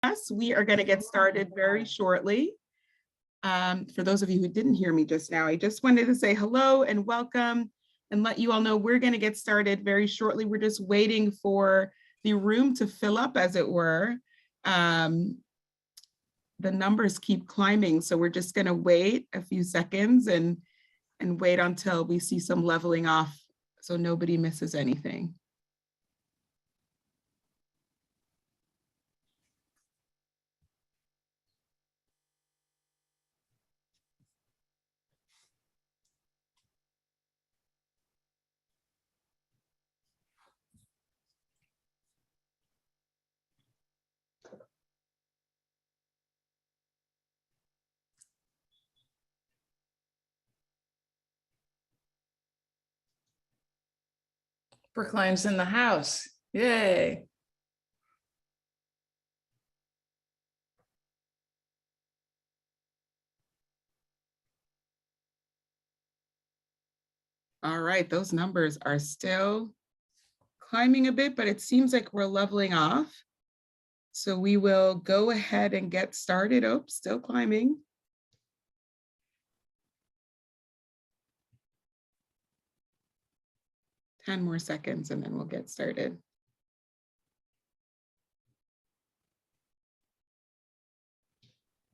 Yes, we are going to get started very shortly. For those of you who didn't hear me just now, I just wanted to say hello and welcome and let you all know we're going to get started very shortly. We're just waiting for the room to fill up, as it were. The numbers keep climbing, so we're just going to wait a few seconds and wait until we see some leveling off so nobody misses anything. Brookline's in the house. Yay. All right, those numbers are still climbing a bit, but it seems like we're leveling off. So we will go ahead and get started. Oh, still climbing. Ten more seconds and then we'll get started.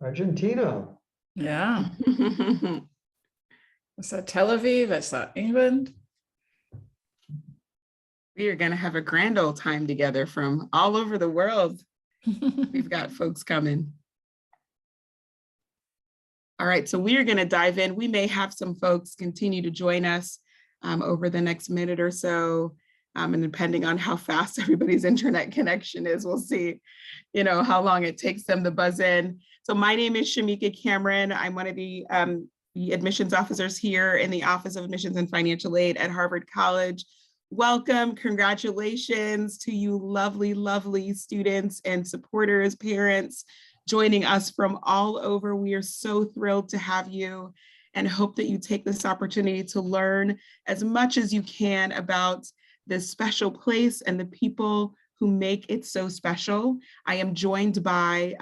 Argentina. Yeah. I saw Tel Aviv. I saw England. We are going to have a grand old time together from all over the world. We've got folks coming. All right, so we are going to dive in. We may have some folks continue to join us over the next minute or so. And depending on how fast everybody's internet connection is, we'll see, how long it takes them to buzz in. So my name is Shamika Cameron. I'm one of the admissions officers here in the Office of Admissions and Financial Aid at Harvard College. Welcome, congratulations to you lovely, lovely students and supporters, parents joining us from all over. We are so thrilled to have you and hope that you take this opportunity to learn as much as you can about this special place and the people who make it so special. I am joined by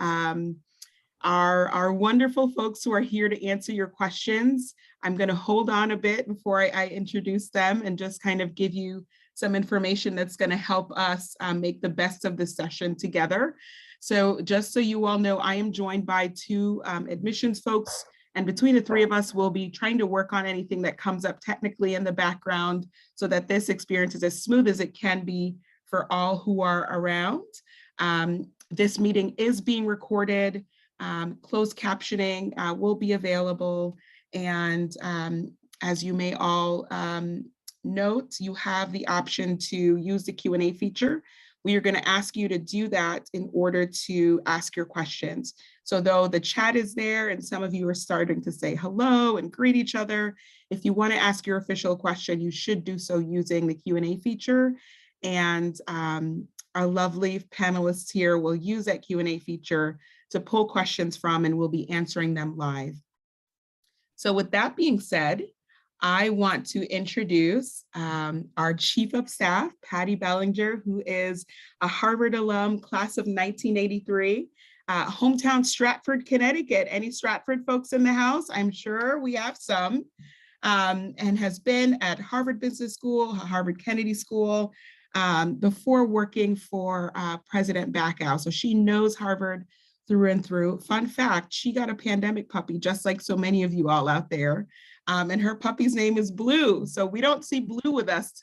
our wonderful folks who are here to answer your questions. I'm going to hold on a bit before I introduce them and just kind of give you some information that's going to help us make the best of this session together. So just so you all know, I am joined by two admissions folks, and between the three of us, we'll be trying to work on anything that comes up technically in the background so that this experience is as smooth as it can be for all who are around. This meeting is being recorded. Closed captioning will be available. And as you may all note, you have the option to use the Q&A feature. We are going to ask you to do that in order to ask your questions. So though the chat is there and some of you are starting to say hello and greet each other, if you want to ask your official question, you should do so using the Q&A feature. And our lovely panelists here will use that Q&A feature to pull questions from, and we'll be answering them live. So with that being said, I want to introduce our Chief of Staff, Patty Bellinger, who is a Harvard alum, class of 1983, hometown Stratford, Connecticut. Any Stratford folks in the house? I'm sure we have some, and has been at Harvard Business School, Harvard Kennedy School, before working for President Bacow. So she knows Harvard through and through. Fun fact, she got a pandemic puppy, just like so many of you all out there. And her puppy's name is Blue. So we don't see Blue with us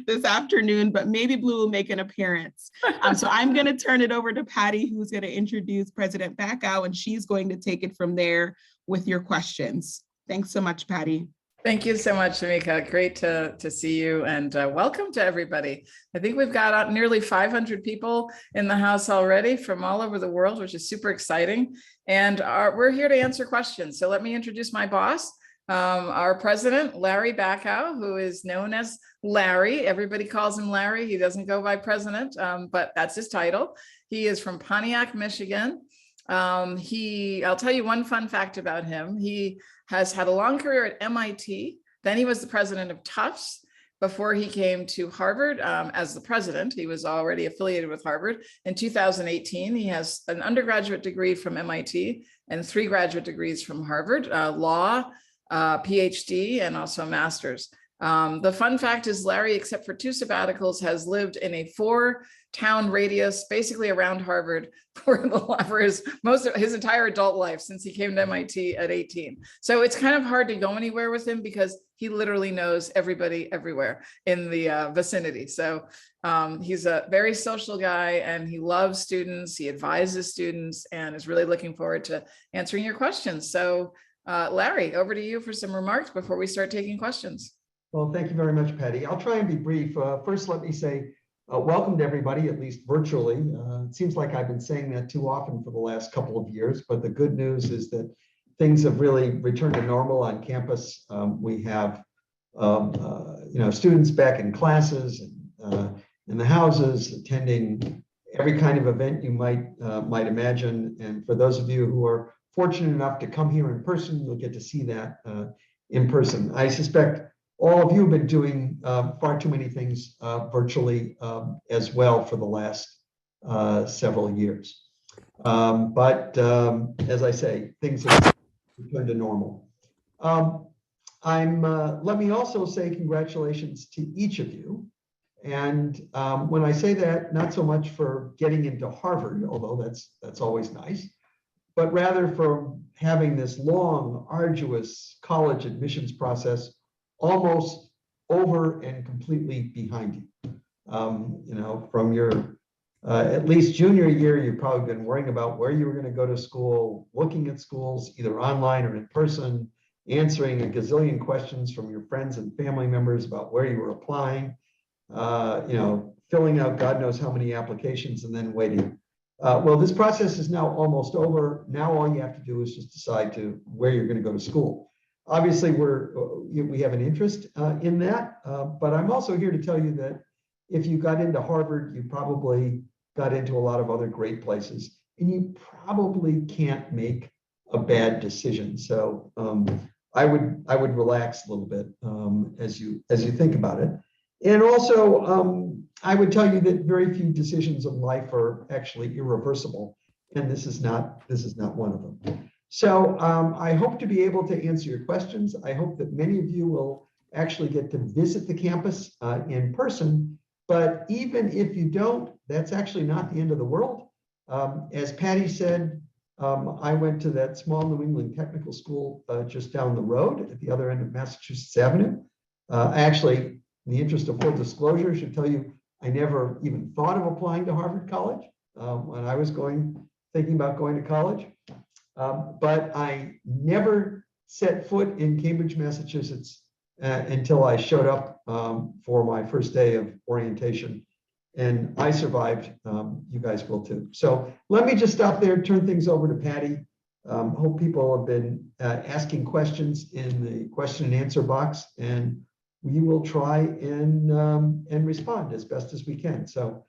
this afternoon, but maybe Blue will make an appearance. So I'm going to turn it over to Patty, who's going to introduce President Bacow, and she's going to take it from there with your questions. Thanks so much, Patty. Thank you so much, Shamika. Great to see you, and welcome to everybody. I think we've got nearly 500 people in the house already from all over the world, which is super exciting. And we're here to answer questions. So let me introduce my boss, our president, Larry Bacow, who is known as Larry. Everybody calls him Larry. He doesn't go by president, but that's his title. He is from Pontiac, Michigan. I'll tell you one fun fact about him. He has had a long career at MIT. Then he was the president of Tufts. before he came to Harvard as the president. He was already affiliated with Harvard. In 2018, he has an undergraduate degree from MIT and 3 graduate degrees from Harvard, law, PhD, and also a master's. The fun fact is Larry, except for 2 sabbaticals, has lived in a 4-town radius, basically around Harvard, for his entire adult life since he came to MIT at 18. So it's kind of hard to go anywhere with him because he literally knows everybody everywhere in the vicinity. So he's a very social guy and he loves students. He advises students and is really looking forward to answering your questions. So Larry, over to you for some remarks before we start taking questions. Well, thank you very much, Patty. I'll try and be brief. First, let me say welcome to everybody, at least virtually. It seems like I've been saying that too often for the last couple of years, but the good news is that things have really returned to normal on campus. We have students back in classes and in the houses, attending every kind of event you might imagine. And for those of you who are fortunate enough to come here in person, you'll get to see that in person. I suspect all of you have been doing far too many things virtually as well for the last several years. But as I say, things have returned to normal. Let me also say congratulations to each of you. And when I say that, not so much for getting into Harvard, although that's always nice, but rather for having this long, arduous college admissions process almost over and completely behind you. From your at least junior year, you've probably been worrying about where you were going to go to school, looking at schools either online or in person, answering a gazillion questions from your friends and family members about where you were applying, filling out God knows how many applications and then waiting. Well, this process is now almost over. Now all you have to do is just decide where you're going to go to school. Obviously, we have an interest in that, but I'm also here to tell you that if you got into Harvard, you probably got into a lot of other great places, and you probably can't make a bad decision. So I would relax a little bit as you think about it. And also, I would tell you that very few decisions in life are actually irreversible, and this is not one of them. So I hope to be able to answer your questions. I hope that many of you will actually get to visit the campus in person. But even if you don't, that's actually not the end of the world. As Patty said, I went to that small New England technical school just down the road at the other end of Massachusetts Avenue. Actually, in the interest of full disclosure, I should tell you, I never even thought of applying to Harvard College when I was thinking about going to college. But I never set foot in Cambridge, Massachusetts until I showed up for my first day of orientation. And I survived. You guys will too. So let me just stop there, turn things over to Patty. Hope people have been asking questions in the question and answer box, and we will try and respond as best as we can. So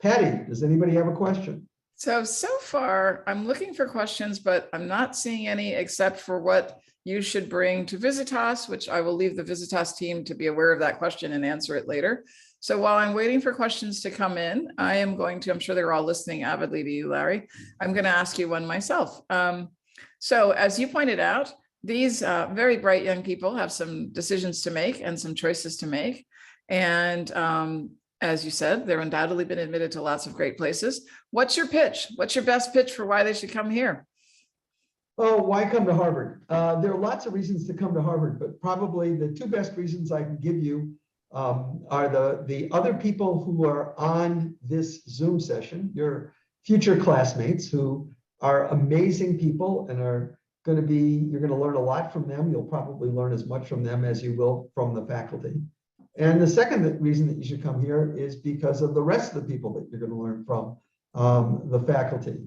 Patty, does anybody have a question? So far, I'm looking for questions, but I'm not seeing any except for what you should bring to Visitas, which I will leave the Visitas team to be aware of that question and answer it later. So while I'm waiting for questions to come in, I'm sure they're all listening avidly to you, Larry. I'm going to ask you one myself. So as you pointed out, these very bright young people have some decisions to make and some choices to make. And as you said, they're undoubtedly been admitted to lots of great places. What's your pitch? What's your best pitch for why they should come here? Oh, why come to Harvard? There are lots of reasons to come to Harvard, but probably the 2 best reasons I can give you are the other people who are on this Zoom session, your future classmates who are amazing people and you're going to learn a lot from them. You'll probably learn as much from them as you will from the faculty. And the second reason that you should come here is because of the rest of the people that you're going to learn from, the faculty.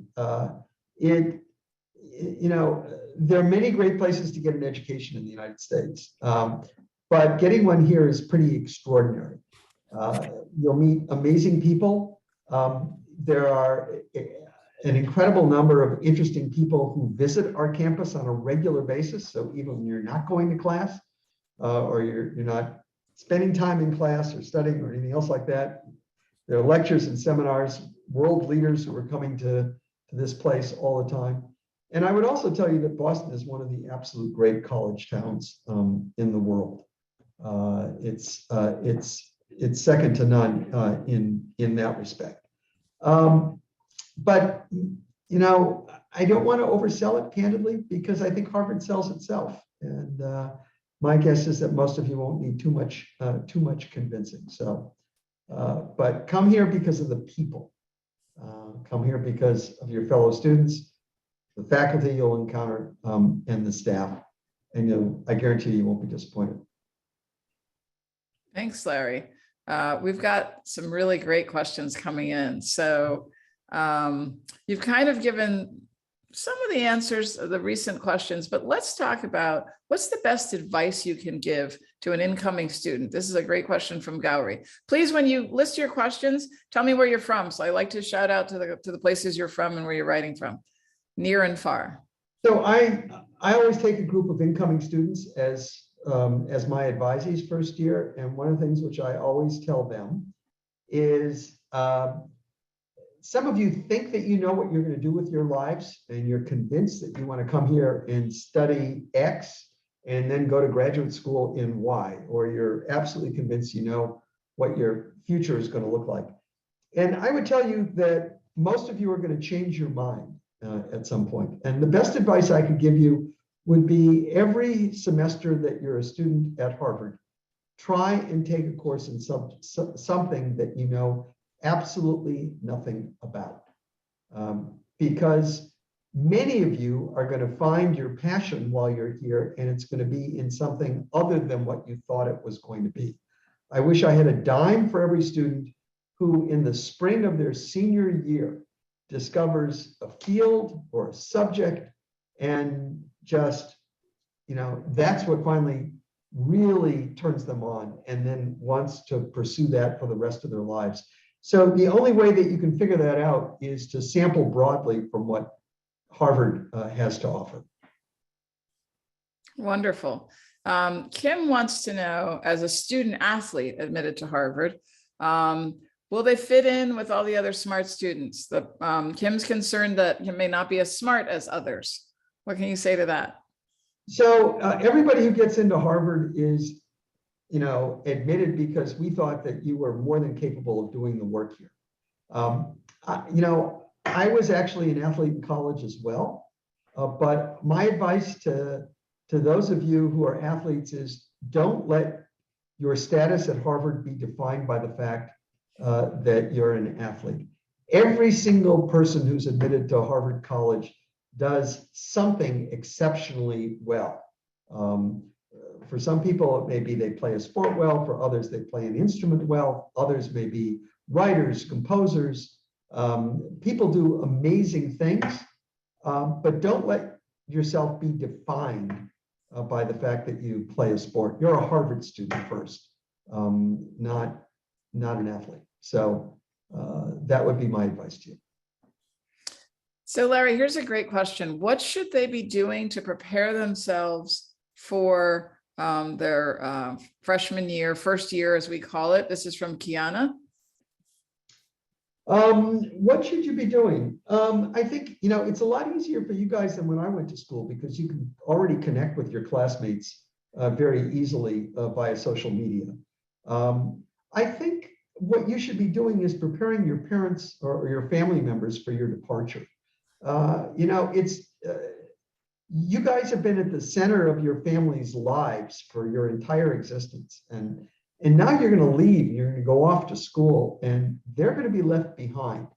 There are many great places to get an education in the United States, but getting one here is pretty extraordinary. You'll meet amazing people. There are an incredible number of interesting people who visit our campus on a regular basis. So even when you're not going to class or you're not spending time in class or studying or anything else like that. There are lectures and seminars, world leaders who are coming to this place all the time. And I would also tell you that Boston is one of the absolute great college towns in the world. It's second to none in that respect. But I don't want to oversell it candidly, because I think Harvard sells itself. And my guess is that most of you won't need too much convincing. So, but come here because of the people. Come here because of your fellow students, the faculty you'll encounter, and the staff. And I guarantee you won't be disappointed. Thanks, Larry. We've got some really great questions coming in. So you've kind of given some of the answers of the recent questions, but let's talk about what's the best advice you can give to an incoming student. This is a great question from Gowrie. Please, when you list your questions, tell me where you're from. So I like to shout out to the places you're from and where you're writing from, near and far. So I always take a group of incoming students as my advisees first year. And one of the things which I always tell them is, some of you think that you know what you're going to do with your lives, and you're convinced that you want to come here and study X and then go to graduate school in Y, or you're absolutely convinced you know what your future is going to look like. And I would tell you that most of you are going to change your mind at some point. And the best advice I could give you would be, every semester that you're a student at Harvard, try and take a course in something that you know absolutely nothing about, because many of you are going to find your passion while you're here, and it's going to be in something other than what you thought it was going to be. I wish I had a dime for every student who in the spring of their senior year discovers a field or a subject, and just, that's what finally really turns them on, and then wants to pursue that for the rest of their lives. So the only way that you can figure that out is to sample broadly from what Harvard has to offer. Wonderful. Kim wants to know, as a student athlete admitted to Harvard, will they fit in with all the other smart students? Kim's concerned that he may not be as smart as others. What can you say to that? So everybody who gets into Harvard is admitted because we thought that you were more than capable of doing the work here. I was actually an athlete in college as well, but my advice to those of you who are athletes is, don't let your status at Harvard be defined by the fact that you're an athlete. Every single person who's admitted to Harvard College does something exceptionally well. For some people, it may be they play a sport well. For others, they play an instrument well. Others may be writers, composers. People do amazing things, but don't let yourself be defined by the fact that you play a sport. You're a Harvard student first, not an athlete. So that would be my advice to you. So Larry, here's a great question. What should they be doing to prepare themselves for their freshman year, first year, as we call it? This is from Kiana. What should you be doing? I think, it's a lot easier for you guys than when I went to school, because you can already connect with your classmates very easily via social media. I think what you should be doing is preparing your parents or your family members for your departure. You guys have been at the center of your family's lives for your entire existence. And now you're going to leave, you're going to go off to school, and they're going to be left behind.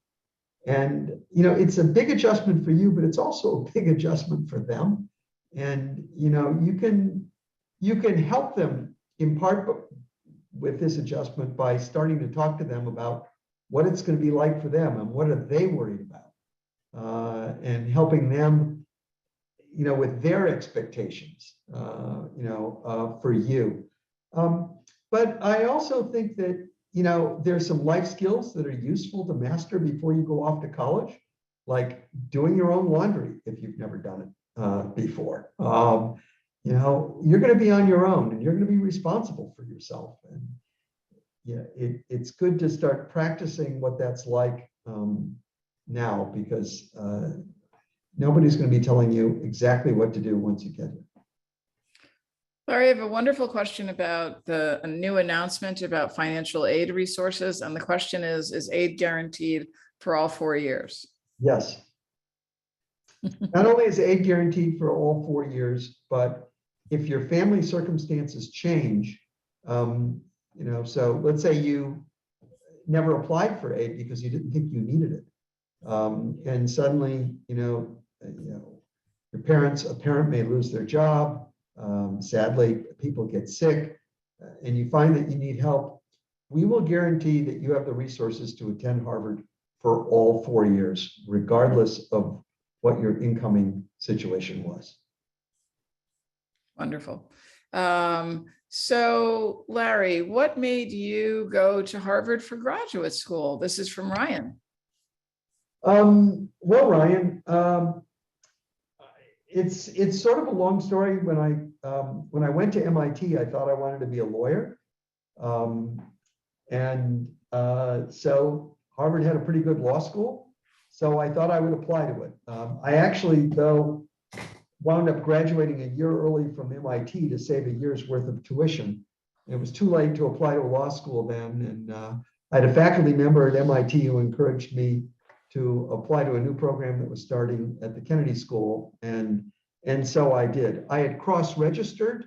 And, it's a big adjustment for you, but it's also a big adjustment for them. And, you can help them in part with this adjustment by starting to talk to them about what it's going to be like for them and what are they worried about, and helping them with their expectations, for you. But I also think that, there's some life skills that are useful to master before you go off to college, like doing your own laundry if you've never done it before. you're going to be on your own and you're going to be responsible for yourself. And yeah, it's good to start practicing what that's like now, because nobody's going to be telling you exactly what to do once you get here. Larry, I have a wonderful question about a new announcement about financial aid resources. And the question is aid guaranteed for all 4 years? Yes. Not only is aid guaranteed for all 4 years, but if your family circumstances change, so let's say you never applied for aid because you didn't think you needed it. And suddenly, a parent may lose their job. Sadly, people get sick, and you find that you need help. We will guarantee that you have the resources to attend Harvard for all 4 years, regardless of what your incoming situation was. Wonderful. So Larry, what made you go to Harvard for graduate school? This is from Ryan. Well, Ryan, it's sort of a long story. When I went to MIT, I thought I wanted to be a lawyer. So Harvard had a pretty good law school. So I thought I would apply to it. I actually, though, wound up graduating a year early from MIT to save a year's worth of tuition. It was too late to apply to a law school then. And I had a faculty member at MIT who encouraged me to apply to a new program that was starting at the Kennedy School. And so I did. I had cross-registered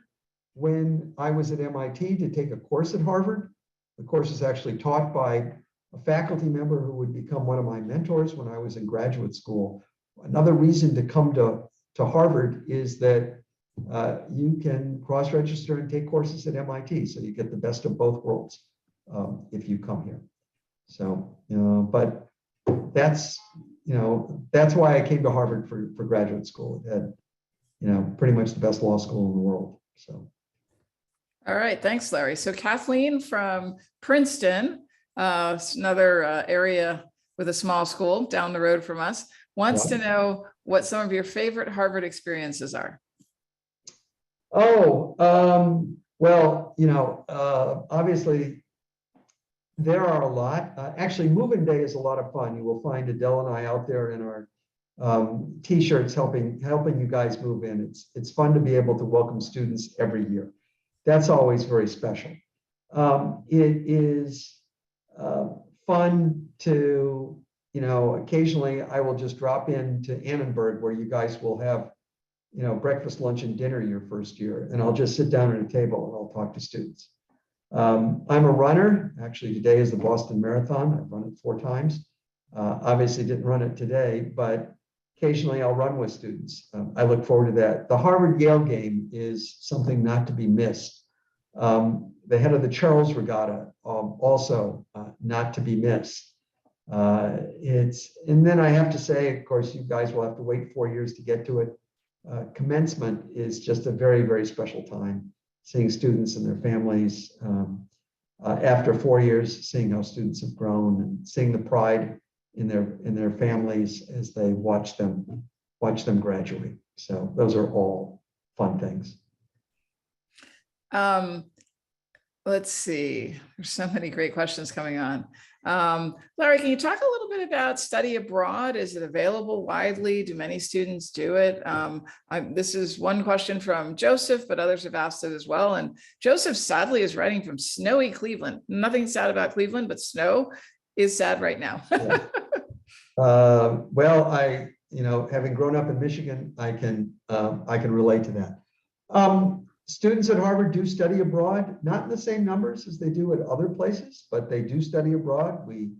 when I was at MIT to take a course at Harvard. The course is actually taught by a faculty member who would become one of my mentors when I was in graduate school. Another reason to come to Harvard is that you can cross-register and take courses at MIT. So you get the best of both worlds if you come here. So, but that's why I came to Harvard for graduate school. It had, pretty much the best law school in the world. So. All right, thanks, Larry. So Kathleen from Princeton, another area with a small school down the road from us, wants to know what some of your favorite Harvard experiences are. Oh, well, obviously there are a lot. Actually, move-in day is a lot of fun. You will find Adele and I out there in our T-shirts helping you guys move in. It's fun to be able to welcome students every year. That's always very special. It is fun to, occasionally I will just drop into Annenberg where you guys will have, breakfast, lunch, and dinner your first year. And I'll just sit down at a table and I'll talk to students. I'm a runner. Actually, today is the Boston Marathon. I've run it 4 times. Obviously didn't run it today, but occasionally I'll run with students. I look forward to that. The Harvard-Yale game is something not to be missed. The head of the Charles Regatta, also not to be missed. And then I have to say, of course, you guys will have to wait 4 years to get to it. Commencement is just a very, very special time. Seeing students and their families after 4 years, seeing how students have grown and seeing the pride in their families as they watch them graduate. So those are all fun things. Let's see, there's so many great questions coming on. Larry, can you talk a little bit about study abroad? Is it available widely? Do many students do it? This is one question from Joseph, but others have asked it as well. And Joseph sadly is writing from snowy Cleveland. Nothing sad about Cleveland, but snow is sad right now. Yeah. Well, having grown up in Michigan, I can relate to that. Students at Harvard do study abroad, not in the same numbers as they do at other places, but they do study abroad. We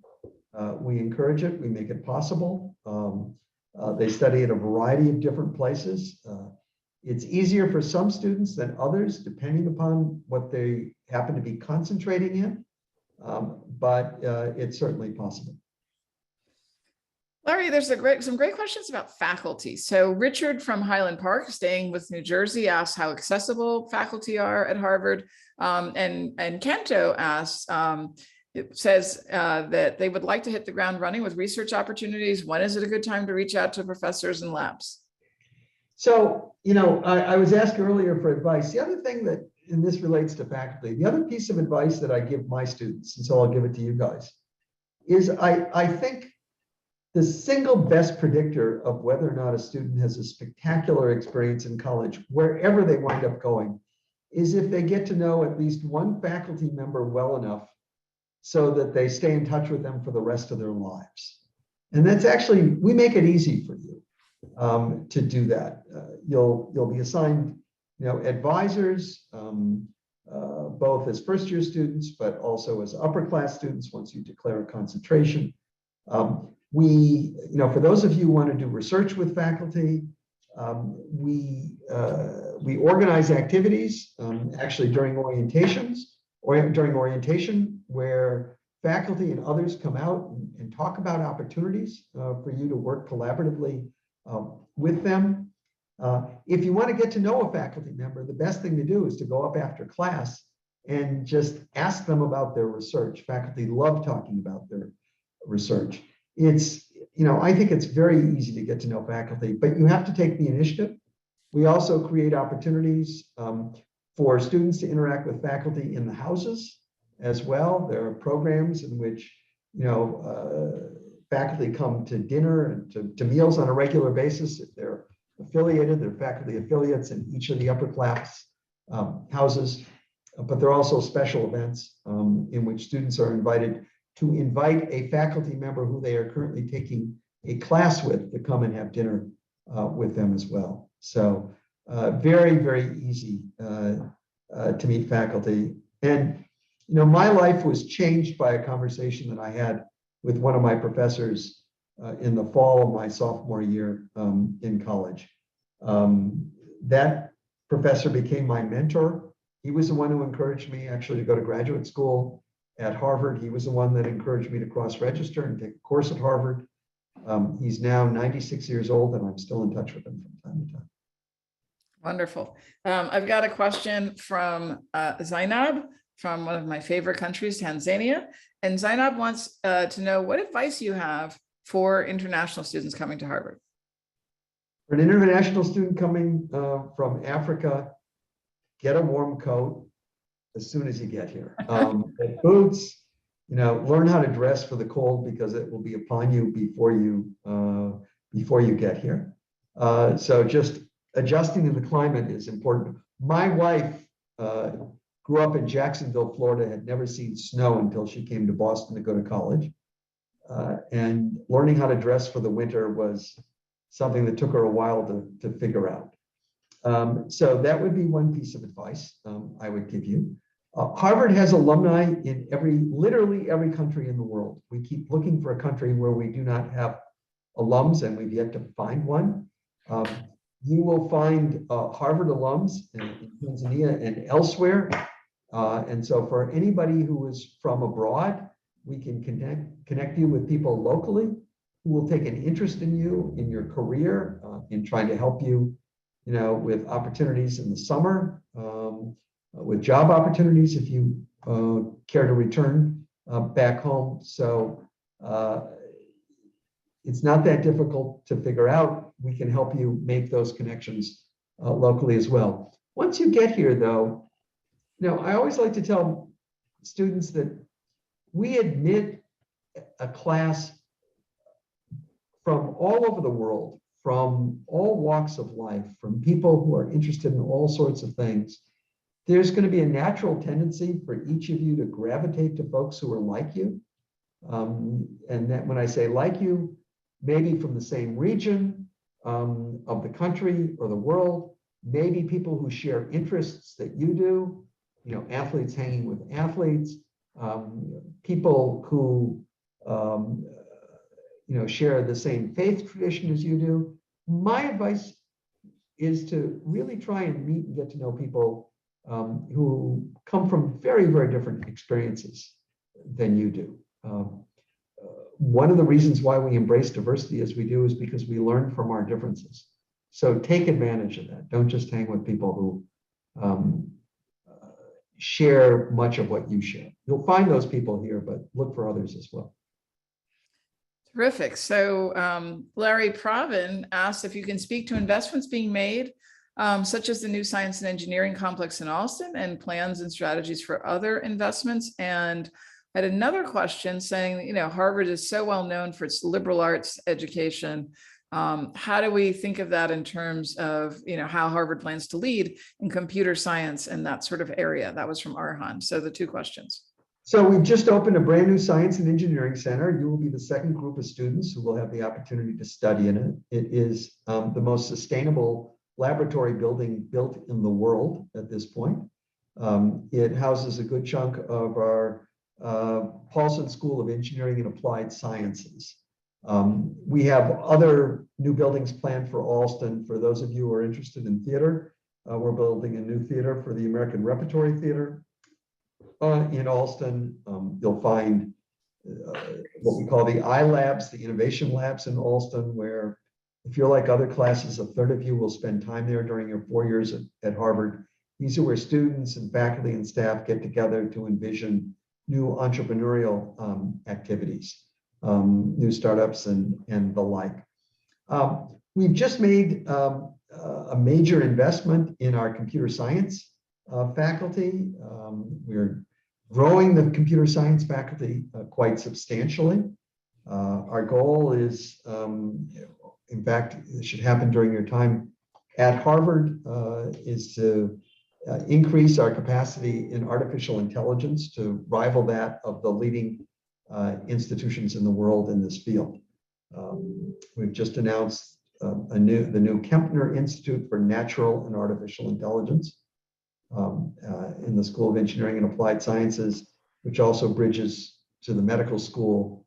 encourage it. We make it possible. They study at a variety of different places. It's easier for some students than others, depending upon what they happen to be concentrating in, but it's certainly possible. Larry, there's some great questions about faculty. So Richard from Highland Park, staying with New Jersey, asks how accessible faculty are at Harvard. And Kento asks, it says that they would like to hit the ground running with research opportunities. When is it a good time to reach out to professors and labs? So, I was asked earlier for advice. The other thing that, and this relates to faculty, the other piece of advice that I give my students, and so I'll give it to you guys, is I think the single best predictor of whether or not a student has a spectacular experience in college, wherever they wind up going, is if they get to know at least one faculty member well enough so that they stay in touch with them for the rest of their lives. And that's actually, we make it easy for you to do that. You'll be assigned, advisors, both as first-year students, but also as upper class students once you declare a concentration. For those of you who want to do research with faculty, we organize activities actually during orientations or during orientation where faculty and others come out and talk about opportunities for you to work collaboratively with them. If you want to get to know a faculty member, the best thing to do is to go up after class and just ask them about their research. Faculty love talking about their research. I think it's very easy to get to know faculty, but you have to take the initiative. We also create opportunities for students to interact with faculty in the houses as well. There are programs in which, faculty come to dinner and to meals on a regular basis. If they're affiliated, they're faculty affiliates in each of the upper class houses. But there are also special events in which students are invited to invite a faculty member who they are currently taking a class with to come and have dinner with them as well. So very, very easy to meet faculty. And, my life was changed by a conversation that I had with one of my professors in the fall of my sophomore year in college. That professor became my mentor. He was the one who encouraged me actually to go to graduate school at Harvard. He was the one that encouraged me to cross-register and take a course at Harvard. He's now 96 years old, and I'm still in touch with him from time to time. Wonderful. I've got a question from Zainab from one of my favorite countries, Tanzania. And Zainab wants to know what advice you have for international students coming to Harvard. For an international student coming from Africa, get a warm coat as soon as you get here. Get boots, learn how to dress for the cold because it will be upon you before you get here. So just adjusting to the climate is important. My wife grew up in Jacksonville, Florida, had never seen snow until she came to Boston to go to college. And learning how to dress for the winter was something that took her a while to figure out. So that would be one piece of advice I would give you. Harvard has alumni in literally every country in the world. We keep looking for a country where we do not have alums, and we've yet to find one. You will find Harvard alums in Tanzania and elsewhere. And so for anybody who is from abroad, we can connect you with people locally who will take an interest in you, in your career, in trying to help you, with opportunities in the summer, with job opportunities if you care to return back home. So it's not that difficult to figure out. We can help you make those connections locally as well. Once you get here, though, I always like to tell students that we admit a class from all over the world, from all walks of life, from people who are interested in all sorts of things. There's going to be a natural tendency for each of you to gravitate to folks who are like you. And that when I say like you, maybe from the same region of the country or the world, maybe people who share interests that you do, athletes hanging with athletes, people who share the same faith tradition as you do. My advice is to really try and meet and get to know people who come from very, very different experiences than you do. One of the reasons why we embrace diversity as we do is because we learn from our differences. So take advantage of that. Don't just hang with people who share much of what you share. You'll find those people here, but look for others as well. Terrific. So Larry Pravin asked if you can speak to investments being made, such as the new science and engineering complex in Austin, and plans and strategies for other investments. And I had another question saying, you know, Harvard is so well known for its liberal arts education. How do we think of that in terms of, you know, how Harvard plans to lead in computer science and that sort of area? That was from Arhan. So the two questions. So we've just opened a brand new science and engineering center. You will be the second group of students who will have the opportunity to study in it. It is the most sustainable laboratory building built in the world at this point. It houses a good chunk of our Paulson School of Engineering and Applied Sciences. We have other new buildings planned for Alston. For those of you who are interested in theater, we're building a new theater for the American Repertory Theater. In Alston, you'll find what we call the iLabs, the innovation labs in Alston, where if you're like other classes, a third of you will spend time there during your 4 years at Harvard. These are where students and faculty and staff get together to envision new entrepreneurial activities, new startups and the like. We've just made a major investment in our computer science faculty. We're growing the computer science faculty quite substantially. Our goal is, in fact, it should happen during your time at Harvard, is to increase our capacity in artificial intelligence to rival that of the leading institutions in the world in this field. We've just announced the new Kempner Institute for Natural and Artificial Intelligence in the School of Engineering and Applied Sciences, which also bridges to the medical school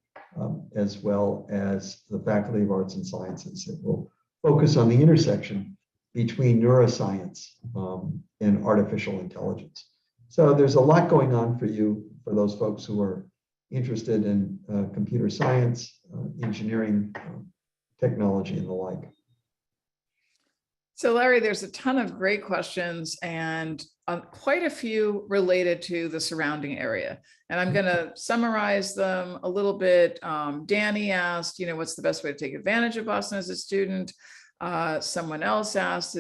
as well as the Faculty of Arts and Sciences. It will focus on the intersection between neuroscience and artificial intelligence. So there's a lot going on for you, for those folks who are interested in computer science, engineering, technology, and the like. So Larry, there's a ton of great questions and quite a few related to the surrounding area. And I'm going to summarize them a little bit. Danny asked, you know, what's the best way to take advantage of Boston as a student? Someone else asked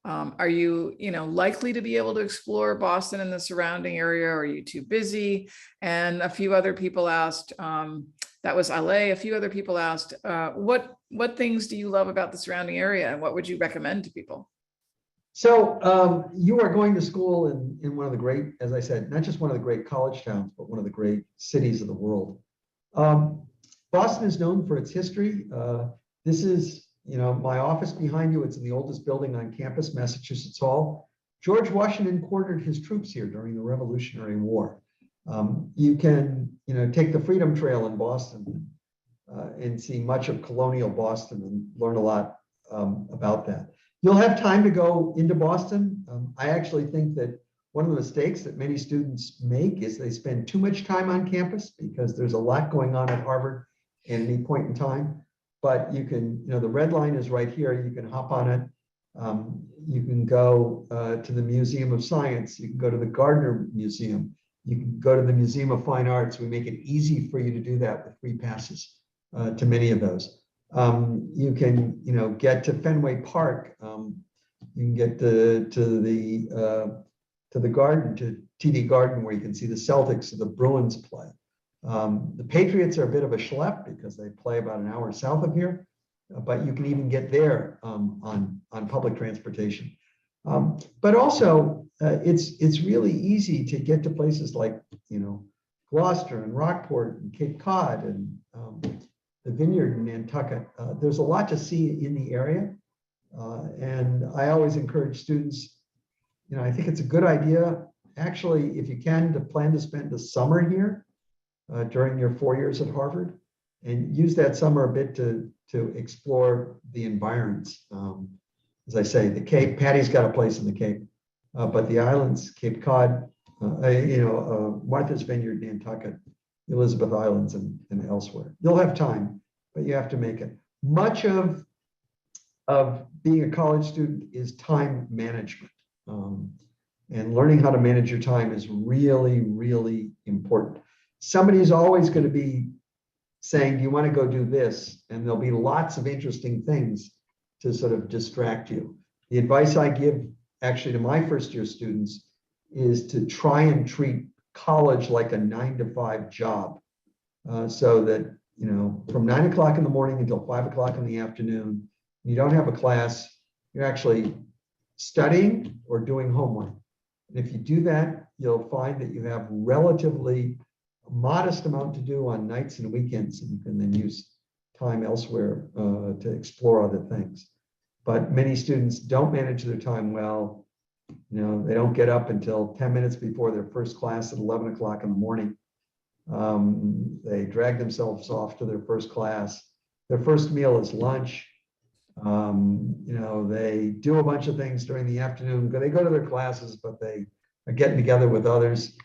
are you, likely to be able to explore Boston and the surrounding area? Or are you too busy? And a few other people asked, that was Ale. A few other people asked, what things do you love about the surrounding area, and what would you recommend to people? So you are going to school in one of the great, as I said, not just one of the great college towns, but one of the great cities of the world. Boston is known for its history. This is, my office behind you. It's in the oldest building on campus, Massachusetts Hall. George Washington quartered his troops here during the Revolutionary War. You can, take the Freedom Trail in Boston and see much of colonial Boston and learn a lot about that. You'll have time to go into Boston. I actually think that one of the mistakes that many students make is they spend too much time on campus because there's a lot going on at Harvard at any point in time. But you can, the red line is right here. You can hop on it. You can go to the Museum of Science. You can go to the Gardner Museum. You can go to the Museum of Fine Arts. We make it easy for you to do that with free passes to many of those. You can, get to Fenway Park. You can get to the Garden, to TD Garden, where you can see the Celtics or the Bruins play. The Patriots are a bit of a schlep because they play about an hour south of here, but you can even get there on public transportation. But also, it's really easy to get to places like, Gloucester and Rockport and Cape Cod and the Vineyard in Nantucket. There's a lot to see in the area. And I always encourage students, I think it's a good idea, actually, if you can, to plan to spend the summer here during your 4 years at Harvard, and use that summer a bit to explore the environs. As I say, the Cape, Patty's got a place in the Cape, but the islands, Cape Cod, Martha's Vineyard, Nantucket, Elizabeth Islands, and elsewhere. You'll have time, but you have to make it. Much of being a college student is time management. And learning how to manage your time is really, really important. Somebody's always going to be saying, do you want to go do this? And there'll be lots of interesting things to sort of distract you. The advice I give actually to my first year students is to try and treat college like a 9-to-5 job. So that, you know, from 9 o'clock in the morning until 5 o'clock in the afternoon, you don't have a class, you're actually studying or doing homework. And if you do that, you'll find that you have relatively modest amount to do on nights and weekends, and you can then use time elsewhere to explore other things. But many students don't manage their time well. You know, they don't get up until 10 minutes before their first class at 11 o'clock in the morning. They drag themselves off to their first class. Their first meal is lunch. You know, they do a bunch of things during the afternoon. They go to their classes, but they are getting together with others.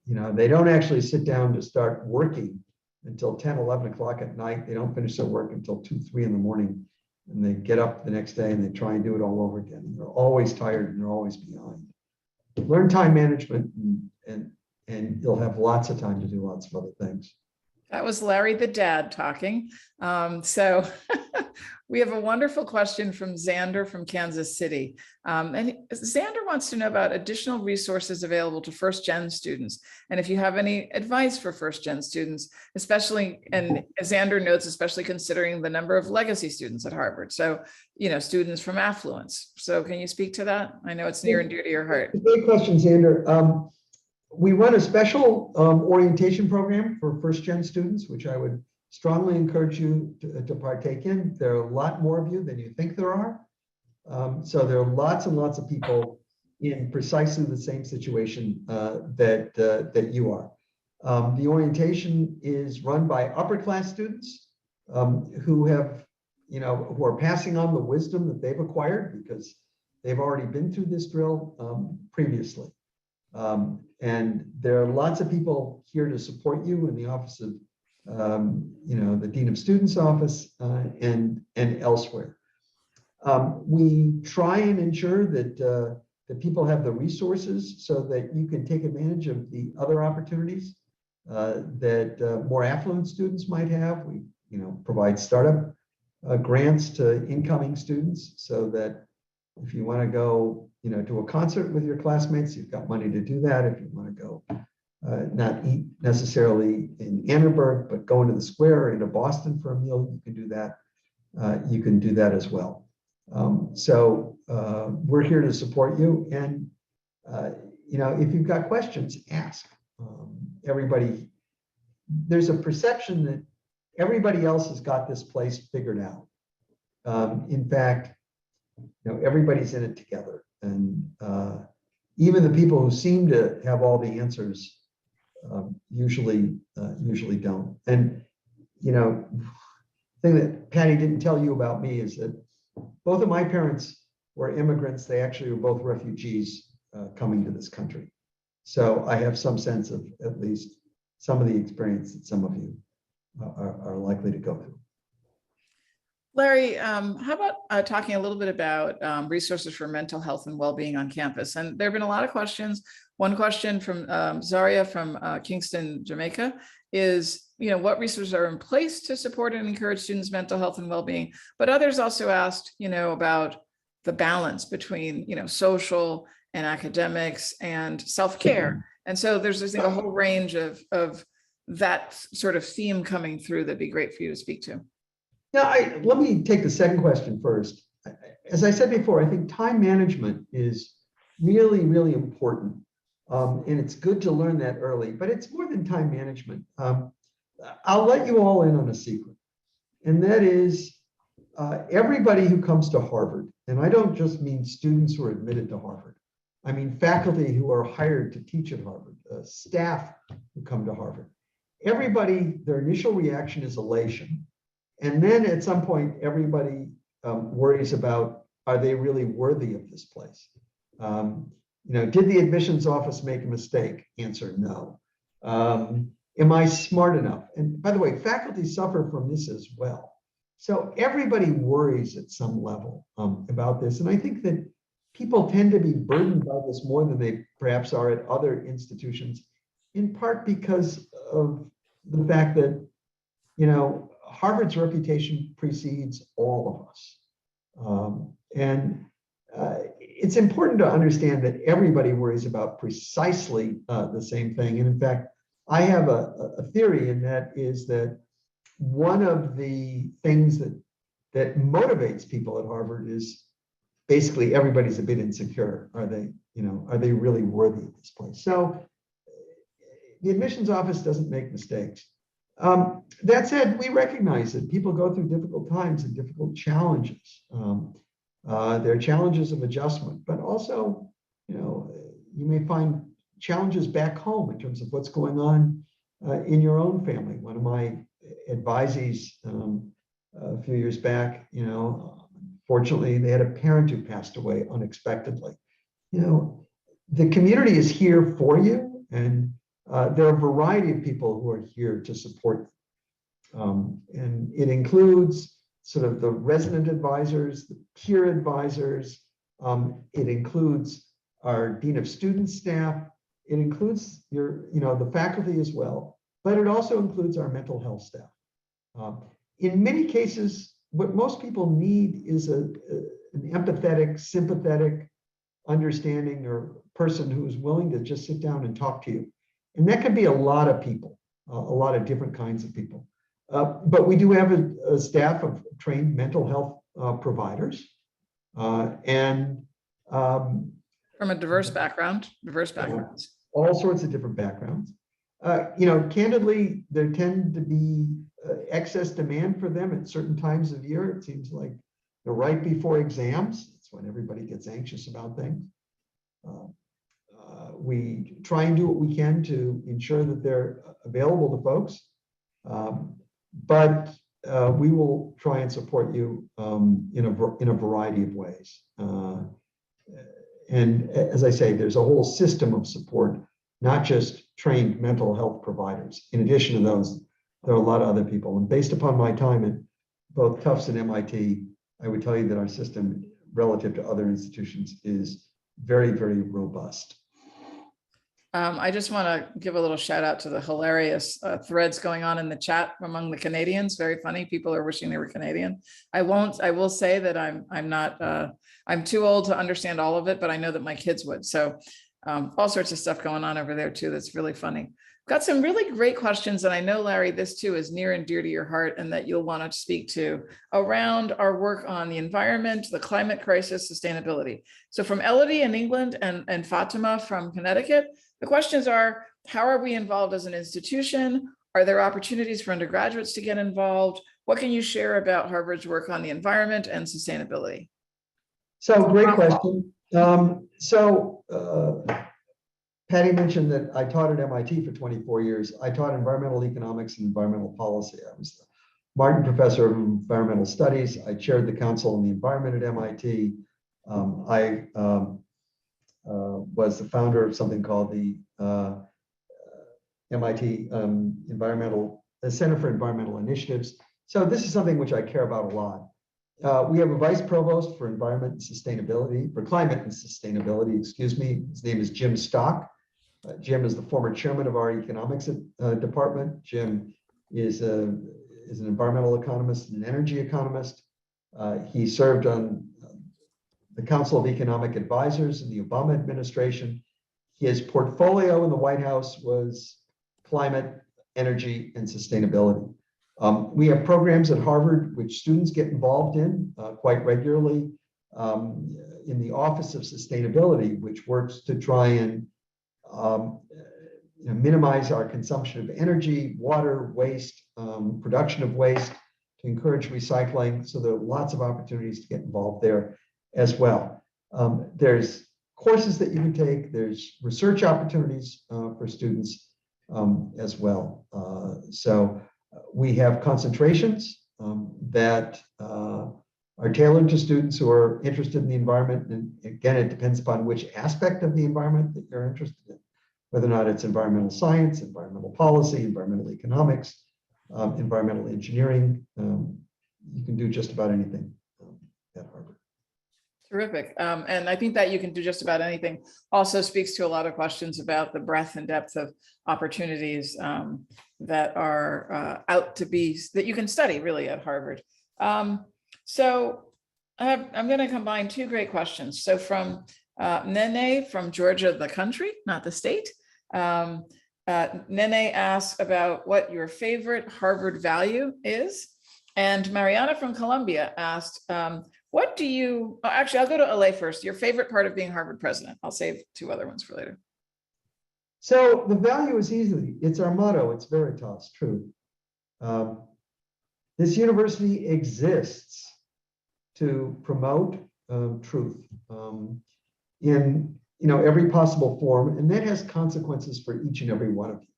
You know, they don't actually sit down to start working until 10, 11 o'clock at night. They don't finish their work until 2, 3 in the morning. And they get up the next day and they try and do it all over again. And they're always tired and they're always behind. Learn time management and you'll have lots of time to do lots of other things. That was Larry the dad talking. So we have a wonderful question from Xander from Kansas City. And Xander wants to know about additional resources available to first-gen students. And if you have any advice for first-gen students, especially, and as Xander notes, especially considering the number of legacy students at Harvard. So, you know, students from affluence. So can you speak to that? I know it's near and dear to your heart. Great question, Xander. We run a special orientation program for first-gen students, which I would strongly encourage you to partake in. There are a lot more of you than you think there are. So there are lots and lots of people in precisely the same situation that you are. The orientation is run by upper-class students who have, you know, who are passing on the wisdom that they've acquired because they've already been through this drill previously. And there are lots of people here to support you in the office of, you know, the Dean of Students office and elsewhere. We try and ensure that that people have the resources so that you can take advantage of the other opportunities that more affluent students might have. We, you know, provide startup grants to incoming students so that if you want to go, you know, to a concert with your classmates, you've got money to do that. If you want to go, not eat necessarily in Annenberg, but go into the square or into Boston for a meal, you can do that. You can do that as well. So we're here to support you. And, you know, if you've got questions, ask. Everybody, there's a perception that everybody else has got this place figured out. In fact, you know, everybody's in it together. And even the people who seem to have all the answers usually don't. And, you know, the thing that Patty didn't tell you about me is that both of my parents were immigrants. They actually were both refugees coming to this country. So I have some sense of at least some of the experience that some of you are likely to go through. Larry, how about talking a little bit about resources for mental health and well-being on campus? And there have been a lot of questions. One question from Zaria from Kingston, Jamaica is, you know, what resources are in place to support and encourage students' mental health and well-being? But others also asked, you know, about the balance between, you know, social and academics and self-care. And so there's, I think, a whole range of that sort of theme coming through that'd be great for you to speak to. Now, let me take the second question first. As I said before, I think time management is really, really important. And it's good to learn that early, but it's more than time management. I'll let you all in on a secret. And that is everybody who comes to Harvard, and I don't just mean students who are admitted to Harvard. I mean faculty who are hired to teach at Harvard, staff who come to Harvard. Everybody, their initial reaction is elation. And then at some point, everybody worries about, are they really worthy of this place? You know, did the admissions office make a mistake? Answer, no. Am I smart enough? And by the way, faculty suffer from this as well. So everybody worries at some level about this. And I think that people tend to be burdened by this more than they perhaps are at other institutions, in part because of the fact that Harvard's reputation precedes all of us. And it's important to understand that everybody worries about precisely the same thing. And in fact, I have a theory, and that is that one of the things that motivates people at Harvard is basically everybody's a bit insecure. Are they really worthy of this place? So the admissions office doesn't make mistakes. That said, we recognize that people go through difficult times and difficult challenges. There are challenges of adjustment, but also, you may find challenges back home in terms of what's going on in your own family. One of my advisees a few years back, fortunately, they had a parent who passed away unexpectedly. The community is here for you, and there are a variety of people who are here to support you. And it includes sort of the resident advisors, the peer advisors. It includes our Dean of Students staff. It includes the faculty as well, but it also includes our mental health staff. In many cases, what most people need is an empathetic, sympathetic, understanding or person who is willing to just sit down and talk to you. And that can be a lot of people, a lot of different kinds of people. But we do have a staff of trained mental health providers. And from a diverse backgrounds. All sorts of different backgrounds. Candidly, there tend to be excess demand for them at certain times of year. It seems like right before exams, it's when everybody gets anxious about things. We try and do what we can to ensure that they're available to folks, but we will try and support you in a variety of ways. And as I say, there's a whole system of support, not just trained mental health providers. In addition to those, there are a lot of other people. And based upon my time at both Tufts and MIT, I would tell you that our system relative to other institutions is very, very robust. I just want to give a little shout out to the hilarious threads going on in the chat among the Canadians. Very funny. People are wishing they were Canadian. I will say that I'm not, I'm too old to understand all of it, but I know that my kids would. So all sorts of stuff going on over there too. That's really funny. Got some really great questions. And I know, Larry, this too is near and dear to your heart and that you'll want to speak to around our work on the environment, the climate crisis, sustainability. So from Elodie in England and Fatima from Connecticut, the questions are, how are we involved as an institution? Are there opportunities for undergraduates to get involved? What can you share about Harvard's work on the environment and sustainability? So great question. Patty mentioned that I taught at MIT for 24 years. I taught environmental economics and environmental policy. I was the Martin Professor of Environmental Studies. I chaired the Council on the Environment at MIT. I was the founder of something called the MIT Center for Environmental Initiatives. So this is something which I care about a lot. We have a vice provost for environment and sustainability, for climate and sustainability, excuse me. His name is Jim Stock. Jim is the former chairman of our economics department. Jim is an environmental economist and an energy economist. He served on the Council of Economic Advisors in the Obama administration. His portfolio in the White House was climate, energy, and sustainability. We have programs at Harvard which students get involved in quite regularly in the Office of Sustainability, which works to try and minimize our consumption of energy, water, waste, production of waste, to encourage recycling. So there are lots of opportunities to get involved there as well. There's courses that you can take. There's research opportunities for students as well. So we have concentrations that are tailored to students who are interested in the environment. And again, it depends upon which aspect of the environment that you're interested in, whether or not it's environmental science, environmental policy, environmental economics, environmental engineering. You can do just about anything at Harvard. Terrific. And I think that you can do just about anything also speaks to a lot of questions about the breadth and depth of opportunities that are out to be, that you can study really at Harvard. So I'm going to combine two great questions. So from Nene from Georgia, the country, not the state. Nene asks about what your favorite Harvard value is. And Mariana from Columbia asked, what do you, actually, I'll go to LA first. Your favorite part of being Harvard president. I'll save two other ones for later. So the value is easy. It's our motto. It's Veritas, truth. This university exists to promote truth in every possible form, and that has consequences for each and every one of you.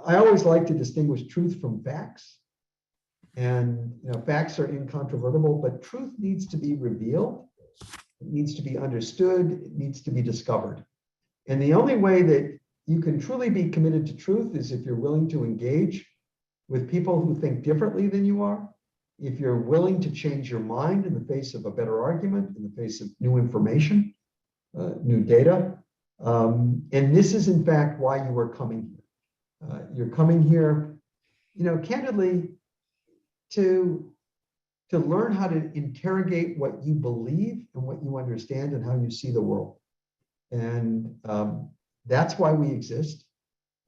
I always like to distinguish truth from facts, and facts are incontrovertible, but truth needs to be revealed. It needs to be understood. It needs to be discovered. And the only way that you can truly be committed to truth is if you're willing to engage with people who think differently than you are, if you're willing to change your mind in the face of a better argument, in the face of new information, new data. And this is, in fact, why you are coming here. You're coming here, candidly, to learn how to interrogate what you believe and what you understand and how you see the world. And that's why we exist.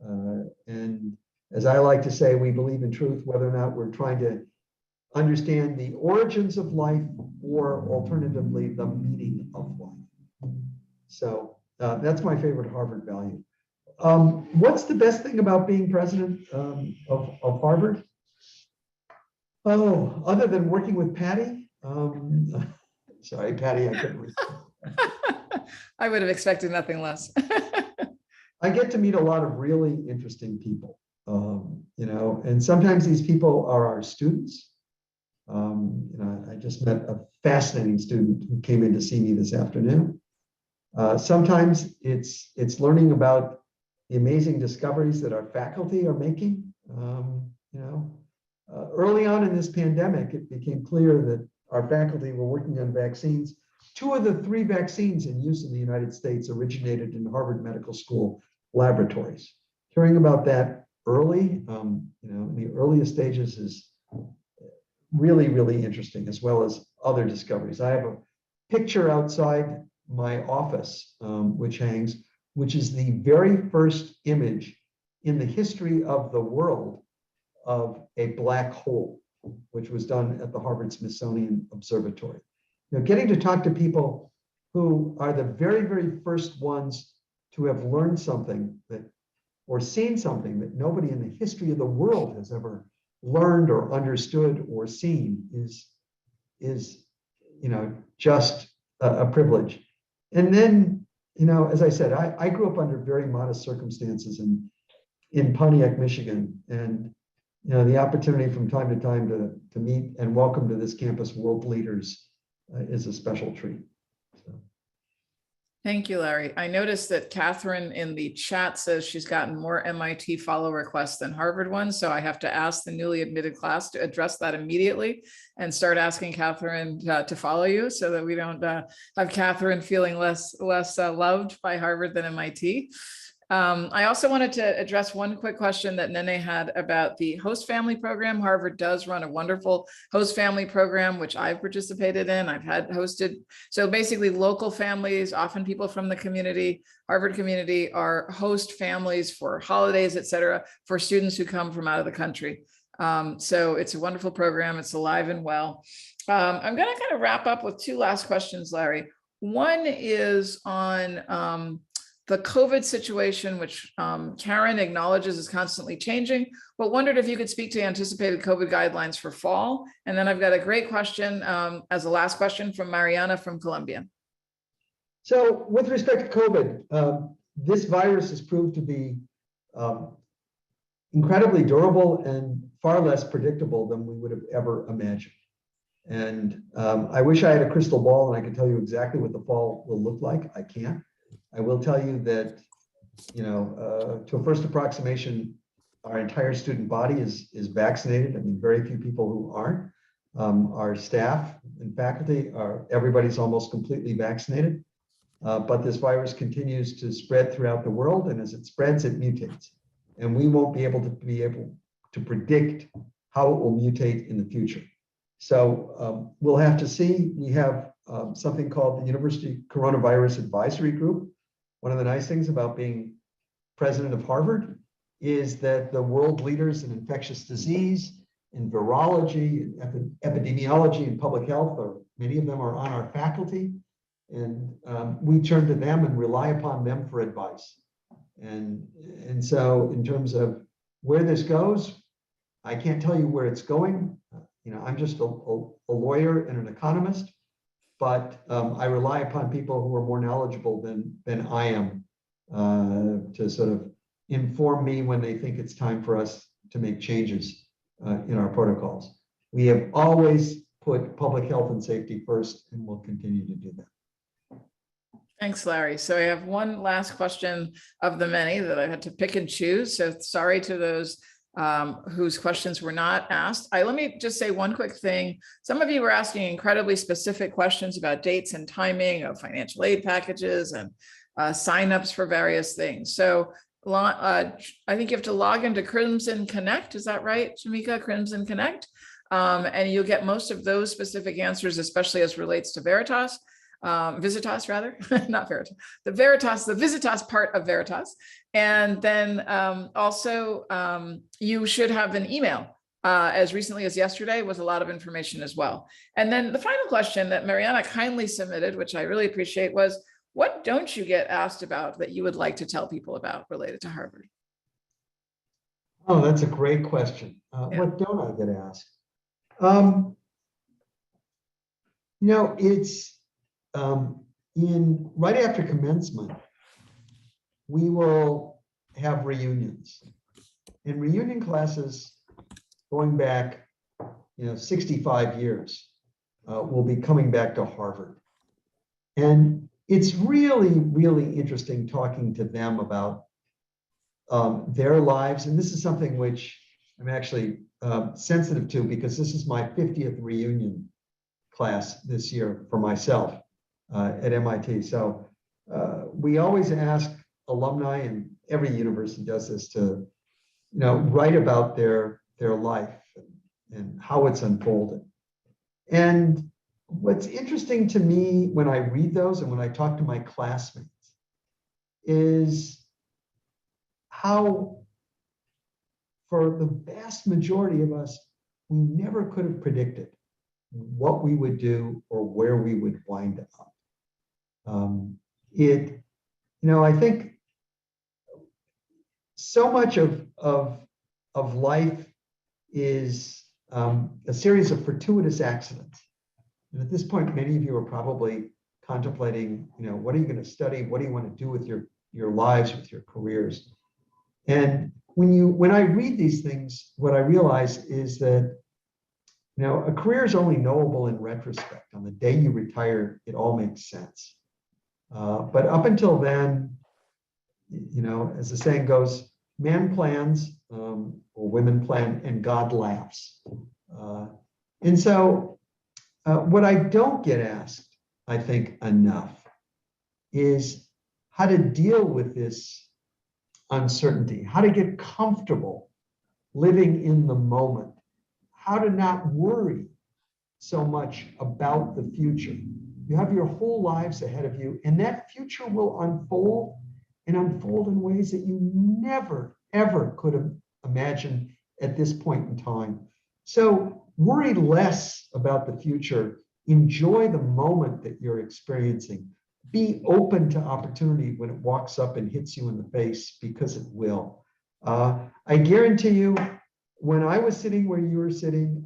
And as I like to say, we believe in truth, whether or not we're trying to understand the origins of life or alternatively, the meaning of life. So that's my favorite Harvard value. What's the best thing about being president of Harvard? Oh, other than working with Patty? Sorry, Patty, I couldn't read. I would have expected nothing less. I get to meet a lot of really interesting people, and sometimes these people are our students. I just met a fascinating student who came in to see me this afternoon. Sometimes it's learning about the amazing discoveries that our faculty are making. Early on in this pandemic, it became clear that our faculty were working on vaccines. 2 of the 3 vaccines in use in the United States originated in Harvard Medical School laboratories. Hearing about that early, in the earliest stages is really, really interesting, as well as other discoveries. I have a picture outside my office, which hangs, which is the very first image in the history of the world of a black hole, which was done at the Harvard Smithsonian Observatory. Getting to talk to people who are the very, very first ones to have learned something or seen something that nobody in the history of the world has ever learned or understood or seen is just a privilege. And then, as I said, I grew up under very modest circumstances in Pontiac, Michigan, and the opportunity from time to time to meet and welcome to this campus world leaders is a special treat. So. Thank you, Larry. I noticed that Catherine in the chat says she's gotten more MIT follow requests than Harvard ones. So I have to ask the newly admitted class to address that immediately and start asking Catherine to follow you so that we don't have Catherine feeling less loved by Harvard than MIT. I also wanted to address one quick question that Nene had about the host family program. Harvard does run a wonderful host family program, which I've participated in. I've had hosted. So basically local families, often people from the community, Harvard community, are host families for holidays, et cetera, for students who come from out of the country. So it's a wonderful program. It's alive and well. I'm going to kind of wrap up with 2 last questions, Larry. One is on the COVID situation, which Karen acknowledges is constantly changing, but wondered if you could speak to anticipated COVID guidelines for fall. And then I've got a great question as a last question from Mariana from Columbia. So with respect to COVID, this virus has proved to be incredibly durable and far less predictable than we would have ever imagined. And I wish I had a crystal ball and I could tell you exactly what the fall will look like. I can't. I will tell you that, to a first approximation, our entire student body is vaccinated. I mean, very few people who aren't. Our staff and faculty everybody's almost completely vaccinated. But this virus continues to spread throughout the world, and as it spreads, it mutates. and we won't be able to predict how it will mutate in the future. So we'll have to see. We have something called the University Coronavirus Advisory Group. One of the nice things about being president of Harvard is that the world leaders in infectious disease, in virology, in epidemiology, and public health, many of them are on our faculty. And we turn to them and rely upon them for advice. And so in terms of where this goes, I can't tell you where it's going. I'm just a lawyer and an economist, but I rely upon people who are more knowledgeable than I am to sort of inform me when they think it's time for us to make changes in our protocols. We have always put public health and safety first, and we'll continue to do that. Thanks, Larry. So I have one last question of the many that I had to pick and choose. So sorry to those whose questions were not asked. Let me just say one quick thing. Some of you were asking incredibly specific questions about dates and timing of financial aid packages and signups for various things. So I think you have to log into Crimson Connect. Is that right, Shamika? Crimson Connect. And you'll get most of those specific answers, especially as relates to Veritas. Visitas rather, not Veritas, the Visitas part of Veritas. And then also you should have an email as recently as yesterday with a lot of information as well. And then the final question that Mariana kindly submitted, which I really appreciate, was what don't you get asked about that you would like to tell people about related to Harvard? Oh, that's a great question. What don't I get asked? It's right after commencement, we will have reunions, and reunion classes going back, 65 years will be coming back to Harvard. And it's really, really interesting talking to them about their lives. And this is something which I'm actually sensitive to, because this is my 50th reunion class this year for myself at MIT. So we always ask alumni, and every university does this, to write about their life and how it's unfolded. And what's interesting to me when I read those and when I talk to my classmates is how, for the vast majority of us, we never could have predicted what we would do or where we would wind up. I think so much of life is a series of fortuitous accidents. And at this point, many of you are probably contemplating, what are you going to study? What do you want to do with your lives, with your careers? And when I read these things, what I realize is that, a career is only knowable in retrospect. On the day you retire, it all makes sense. But up until then, as the saying goes, man plans, or women plan, and God laughs. And so what I don't get asked, I think, enough is how to deal with this uncertainty, how to get comfortable living in the moment, how to not worry so much about the future. You have your whole lives ahead of you, and that future will unfold in ways that you never, ever could have imagined at this point in time. So worry less about the future. Enjoy the moment that you're experiencing. Be open to opportunity when it walks up and hits you in the face, because it will. I guarantee you, when I was sitting where you were sitting,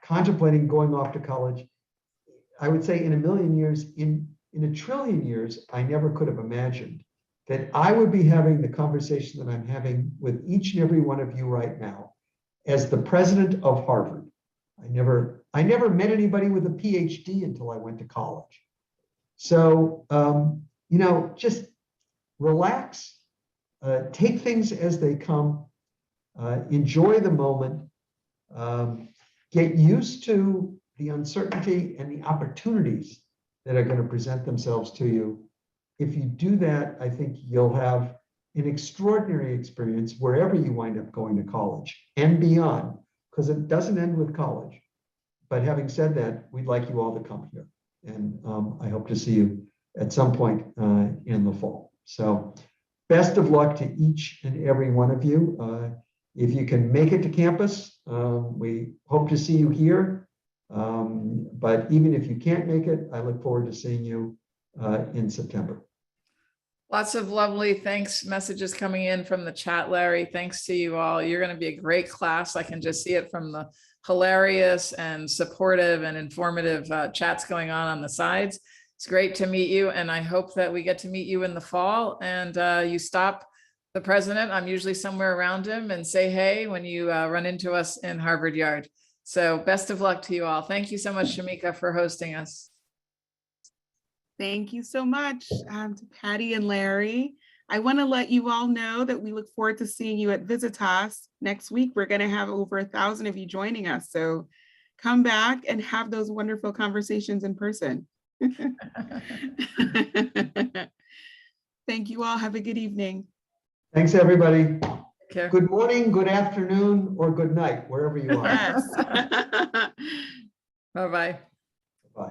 contemplating going off to college, I would say in a million years, in a trillion years, I never could have imagined that I would be having the conversation that I'm having with each and every one of you right now as the president of Harvard. I never met anybody with a PhD until I went to college. So, just relax, take things as they come, enjoy the moment, get used to the uncertainty and the opportunities that are going to present themselves to you. If you do that, I think you'll have an extraordinary experience wherever you wind up going to college and beyond, because it doesn't end with college. But having said that, we'd like you all to come here. And I hope to see you at some point in the fall. So best of luck to each and every one of you. If you can make it to campus, we hope to see you here. But even if you can't make it, I look forward to seeing you in September. Lots of lovely thanks messages coming in from the chat, Larry. Thanks to you all. You're going to be a great class. I can just see it from the hilarious and supportive and informative chats going on the sides. It's great to meet you. And I hope that we get to meet you in the fall and you stop the president. I'm usually somewhere around him, and say hey when you run into us in Harvard Yard. So best of luck to you all. Thank you so much, Shamika, for hosting us. Thank you so much to Patty and Larry. I want to let you all know that we look forward to seeing you at Visitas next week. We're going to have over 1,000 of you joining us. So come back and have those wonderful conversations in person. Thank you all. Have a good evening. Thanks, everybody. Take care. Good morning, good afternoon, or good night, wherever you are. Yes. Bye-bye. Bye.